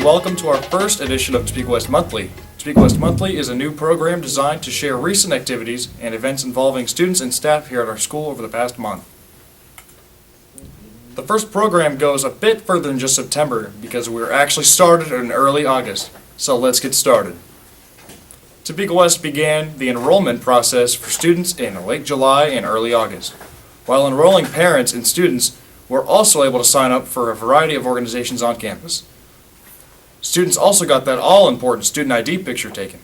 welcome to our first edition of Topeka West Monthly. Topeka West Monthly is a new program designed to share recent activities and events involving students and staff here at our school over the past month. The first program goes a bit further than just September because we were actually started in early August. So let's get started. Topeka West began the enrollment process for students in late July and early August. While enrolling parents and students were also able to sign up for a variety of organizations on campus. Students also got that all-important student ID picture taken.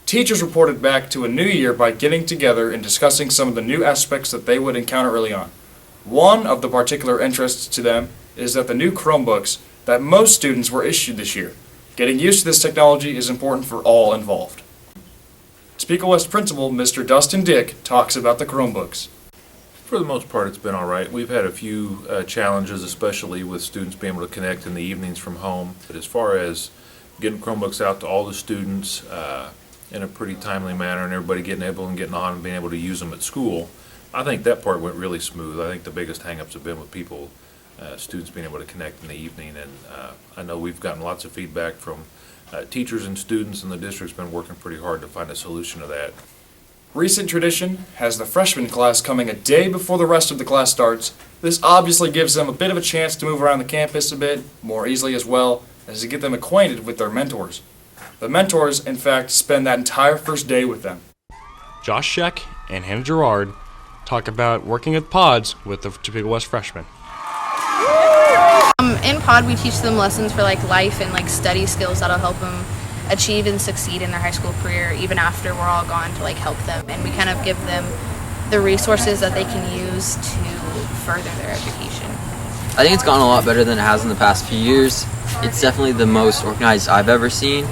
Teachers reported back to a new year by getting together and discussing some of the new aspects that they would encounter early on. One of the particular interests to them is that the new Chromebooks that most students were issued this year. Getting used to this technology is important for all involved. Topeka West Principal Mr. Dustin Dick talks about the Chromebooks. For the most part, it's been all right. We've had a few challenges, especially with students being able to connect in the evenings from home. But as far as getting Chromebooks out to all the students in a pretty timely manner and everybody getting on and being able to use them at school, I think that part went really smooth. I think the biggest hang-ups have been with people, students being able to connect in the evening. And I know we've gotten lots of feedback from teachers and students, and the district's been working pretty hard to find a solution to that. Recent tradition has the freshman class coming a day before the rest of the class starts. This obviously gives them a bit of a chance to move around the campus a bit more easily, as well as to get them acquainted with their mentors. The mentors, in fact, spend that entire first day with them. Josh Sheck and Hannah Gerard talk about working with pods with the Topeka West freshmen. In pod, we teach them lessons for life and study skills that'll help them achieve and succeed in their high school career even after we're all gone, to help them, and we kind of give them the resources that they can use to further their education. I think it's gotten a lot better than it has in the past few years. It's definitely the most organized I've ever seen.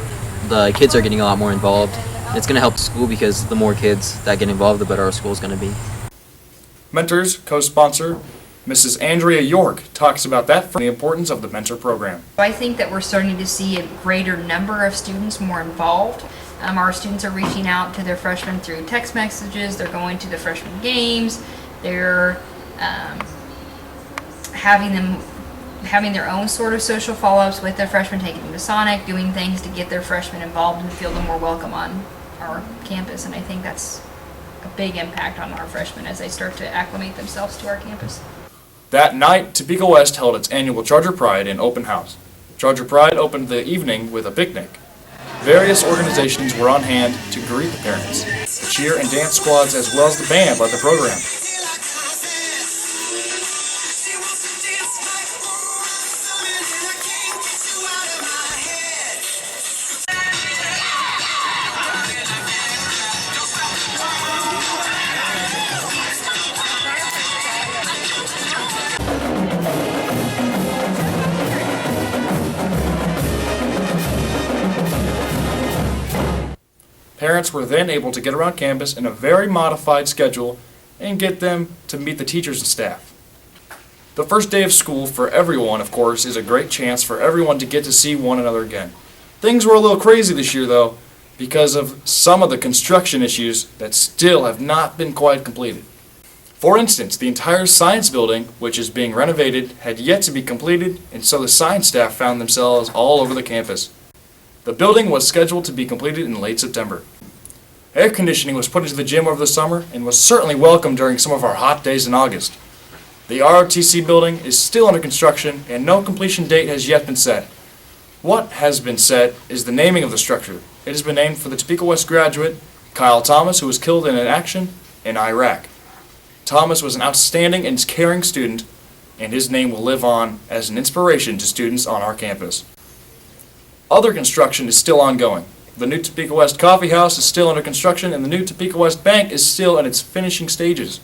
The kids are getting a lot more involved. It's going to help the school because the more kids that get involved, the better our school is going to be. Mentors co-sponsor Mrs. Andrea York talks about that for the importance of the mentor program. I think that we're starting to see a greater number of students more involved. Our students are reaching out to their freshmen through text messages. They're going to the freshman games. They're having their own sort of social follow-ups with their freshmen, taking them to Sonic, doing things to get their freshmen involved and feel them more welcome on our campus. And I think that's a big impact on our freshmen as they start to acclimate themselves to our campus. That night, Topeka West held its annual Charger Pride and open house. Charger Pride opened the evening with a picnic. Various organizations were on hand to greet the parents. The cheer and dance squads as well as the band led the program. Parents were then able to get around campus in a very modified schedule and get them to meet the teachers and staff. The first day of school for everyone, of course, is a great chance for everyone to get to see one another again. Things were a little crazy this year, though, because of some of the construction issues that still have not been quite completed. For instance, the entire science building, which is being renovated, had yet to be completed, and so the science staff found themselves all over the campus. The building was scheduled to be completed in late September. Air conditioning was put into the gym over the summer and was certainly welcome during some of our hot days in August. The ROTC building is still under construction and no completion date has yet been set. What has been set is the naming of the structure. It has been named for the Topeka West graduate, Kyle Thomas, who was killed in an action in Iraq. Thomas was an outstanding and caring student, and his name will live on as an inspiration to students on our campus. Other construction is still ongoing. The new Topeka West Coffee House is still under construction, and the new Topeka West Bank is still in its finishing stages.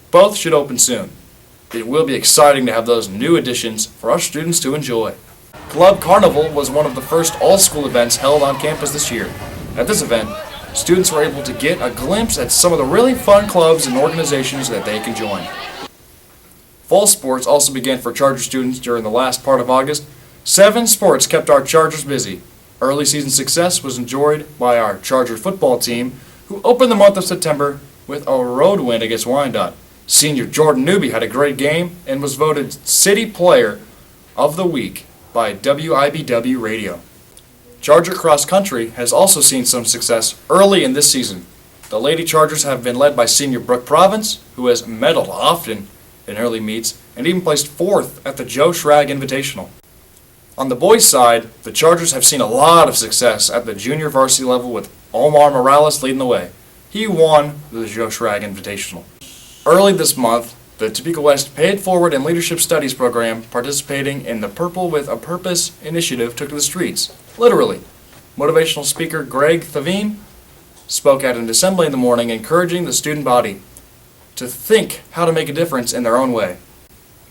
Both should open soon. It will be exciting to have those new additions for our students to enjoy. Club Carnival was one of the first all-school events held on campus this year. At this event, students were able to get a glimpse at some of the really fun clubs and organizations that they can join. Fall sports also began for Charger students during the last part of August. 7 sports kept our Chargers busy. Early season success was enjoyed by our Charger football team, who opened the month of September with a road win against Wyandotte. Senior Jordan Newby had a great game and was voted City Player of the Week by WIBW Radio. Charger Cross Country has also seen some success early in this season. The Lady Chargers have been led by senior Brooke Province, who has medaled often in early meets and even placed 4th at the Joe Schrag Invitational. On the boys' side, the Chargers have seen a lot of success at the junior varsity level with Omar Morales leading the way. He won the Joe Schrag Invitational. Early this month, the Topeka West Pay It Forward and Leadership Studies program participating in the Purple with a Purpose initiative took to the streets, literally. Motivational speaker Greg Thavine spoke at an assembly in the morning encouraging the student body to think how to make a difference in their own way.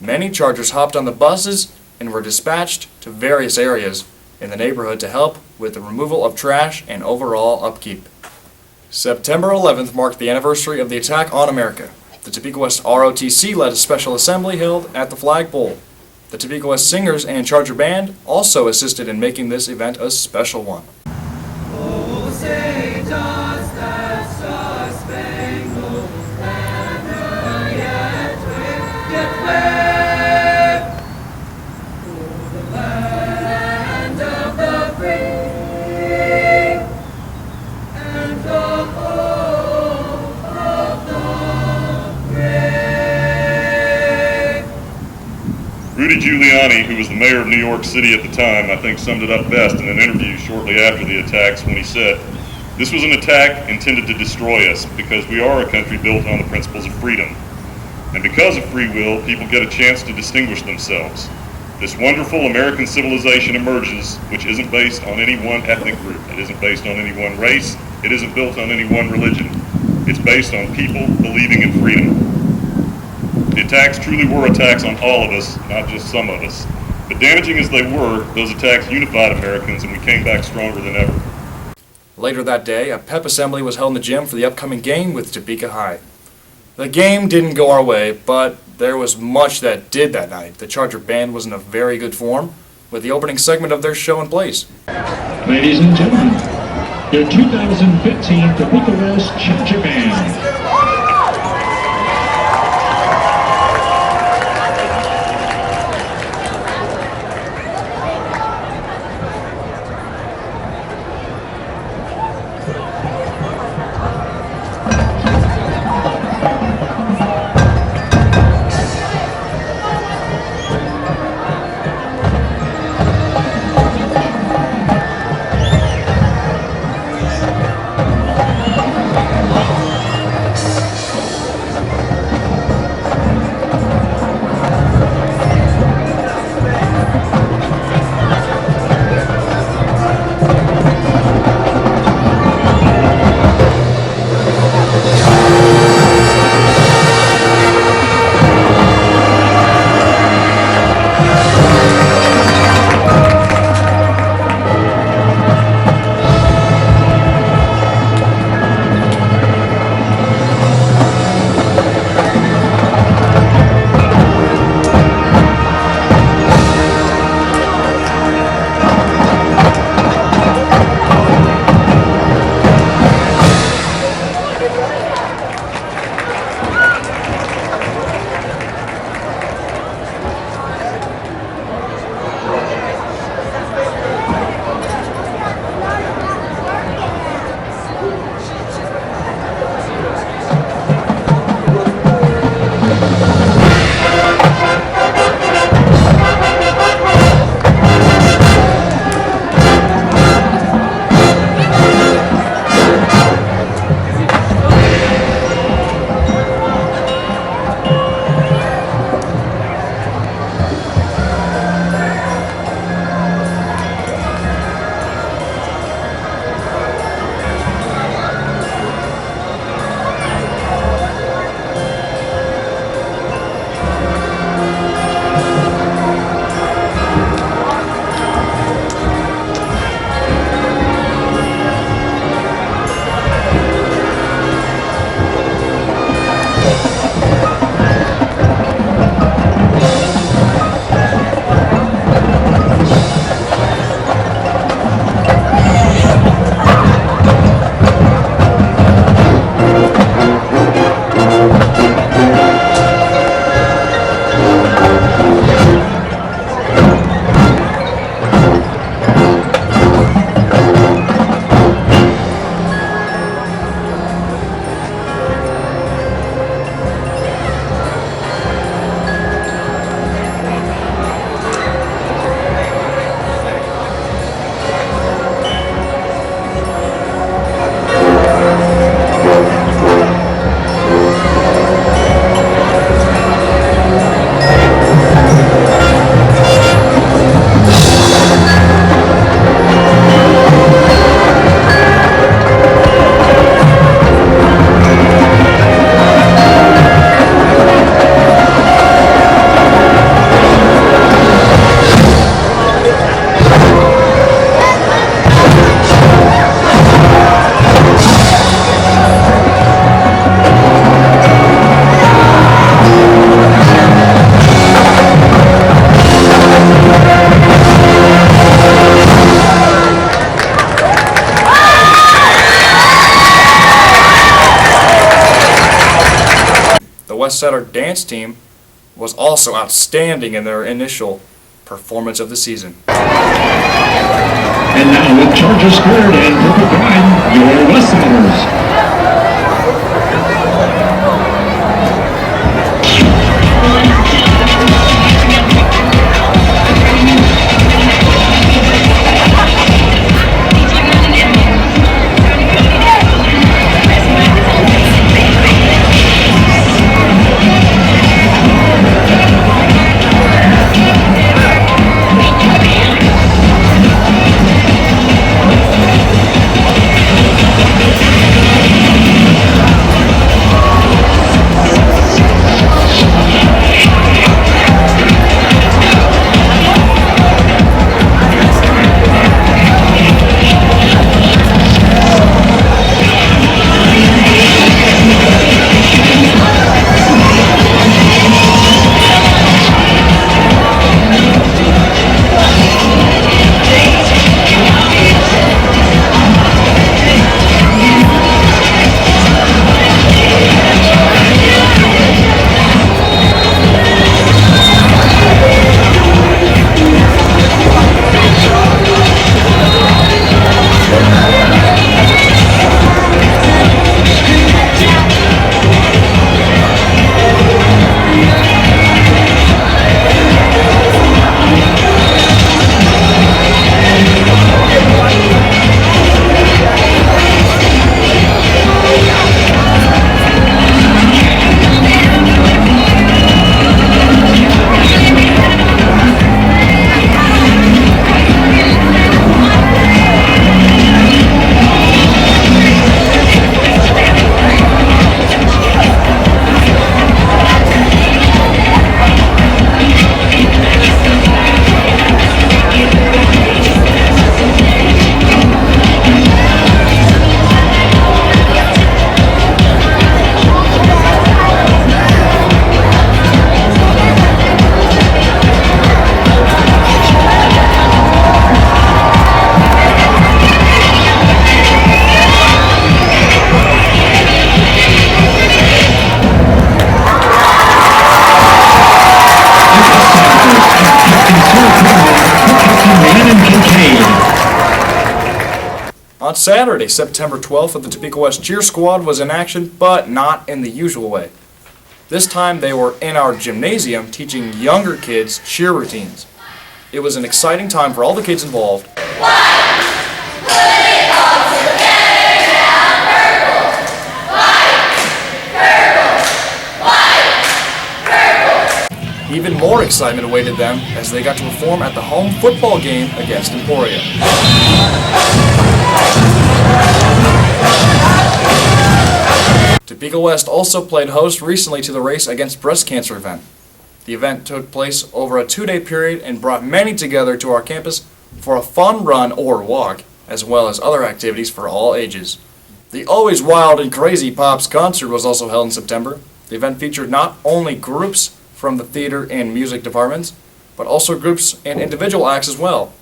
Many Chargers hopped on the buses and were dispatched to various areas in the neighborhood to help with the removal of trash and overall upkeep. September 11th marked the anniversary of the attack on America. The Topeka West ROTC led a special assembly held at the flagpole. The Topeka West Singers and Charger Band also assisted in making this event a special one. Rudy Giuliani, who was the mayor of New York City at the time, I think summed it up best in an interview shortly after the attacks when he said, "This was an attack intended to destroy us because we are a country built on the principles of freedom. And because of free will, people get a chance to distinguish themselves. This wonderful American civilization emerges, which isn't based on any one ethnic group. It isn't based on any one race. It isn't built on any one religion. It's based on people believing in freedom." The attacks truly were attacks on all of us, not just some of us. But damaging as they were, those attacks unified Americans and we came back stronger than ever. Later that day, a pep assembly was held in the gym for the upcoming game with Topeka High. The game didn't go our way, but there was much that did that night. The Charger Band was in a very good form, with the opening segment of their show in place. Ladies and gentlemen, your 2015 Topeka West Charger Band. West Sider dance team was also outstanding in their initial performance of the season. And now with Charger Squared and Purple Pride, your West Siders. On Saturday, September 12th, the Topeka West Cheer Squad was in action, but not in the usual way. This time they were in our gymnasium teaching younger kids cheer routines. It was an exciting time for all the kids involved. Even more excitement awaited them as they got to perform at the home football game against Emporia. Topeka West also played host recently to the Race Against Breast Cancer event. The event took place over a 2-day period and brought many together to our campus for a fun run or walk, as well as other activities for all ages. The always wild and crazy Pops concert was also held in September. The event featured not only groups from the theater and music departments, but also groups and individual acts as well.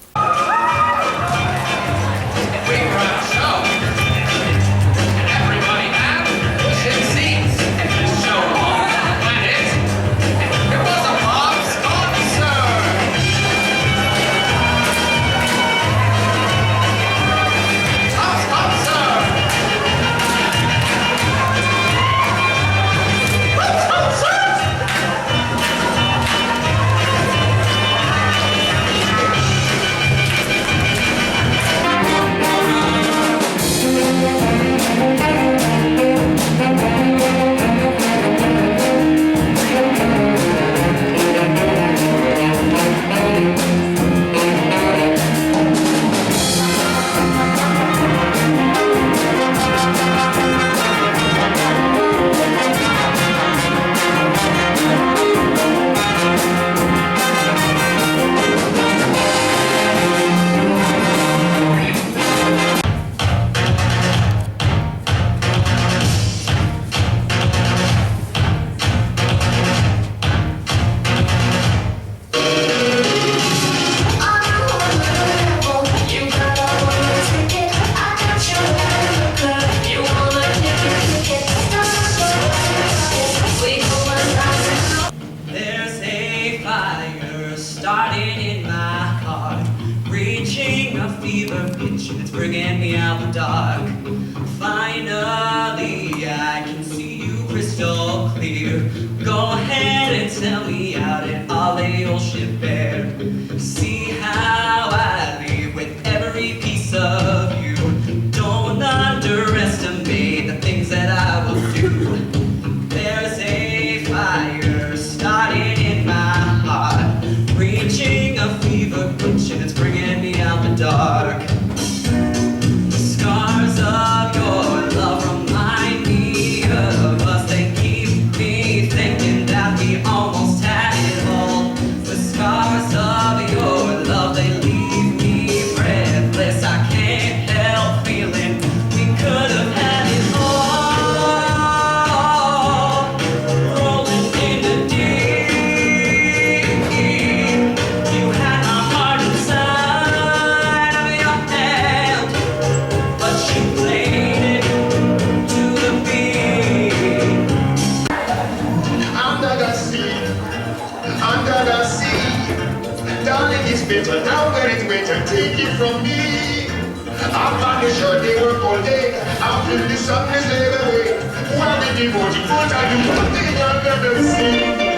waiter, now where is waiter? Take it from me. After the show, they work all day. After the sun is laid away. While the devoted foot are the one thing I've ever seen.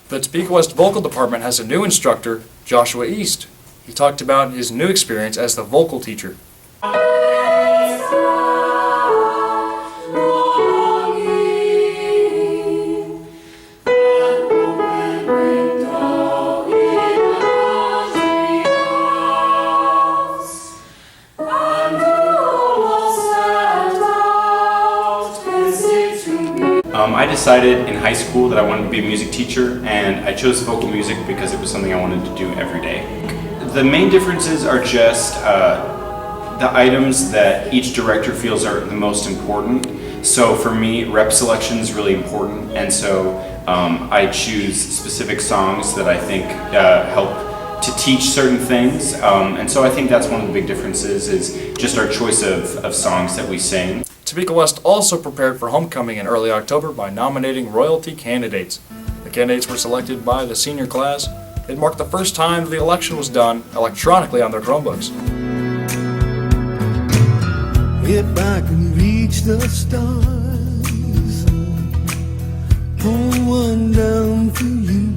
The Topeka West Vocal Department has a new instructor, Joshua East. He talked about his new experience as the vocal teacher. I decided in high school that I wanted to be a music teacher, and I chose vocal music because it was something I wanted to do every day. The main differences are just the items that each director feels are the most important. So for me, rep selection is really important, and so I choose specific songs that I think help to teach certain things, and so I think that's one of the big differences is just our choice of songs that we sing. Topeka West also prepared for homecoming in early October by nominating royalty candidates. The candidates were selected by the senior class. It marked the first time the election was done electronically on their Chromebooks. If I can reach the stars, pull one down for you.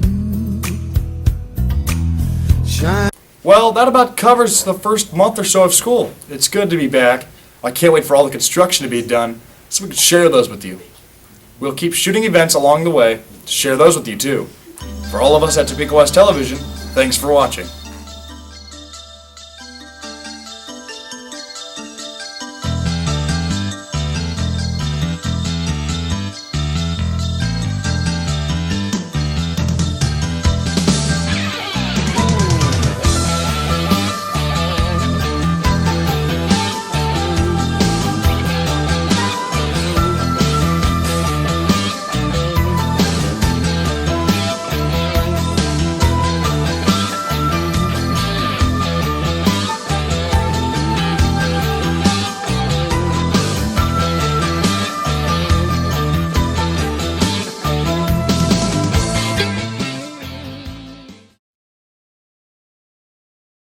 Shine. Well, that about covers the first month or so of school. It's good to be back. I can't wait for all the construction to be done so we can share those with you. We'll keep shooting events along the way to share those with you too. For all of us at Topeka West Television, thanks for watching.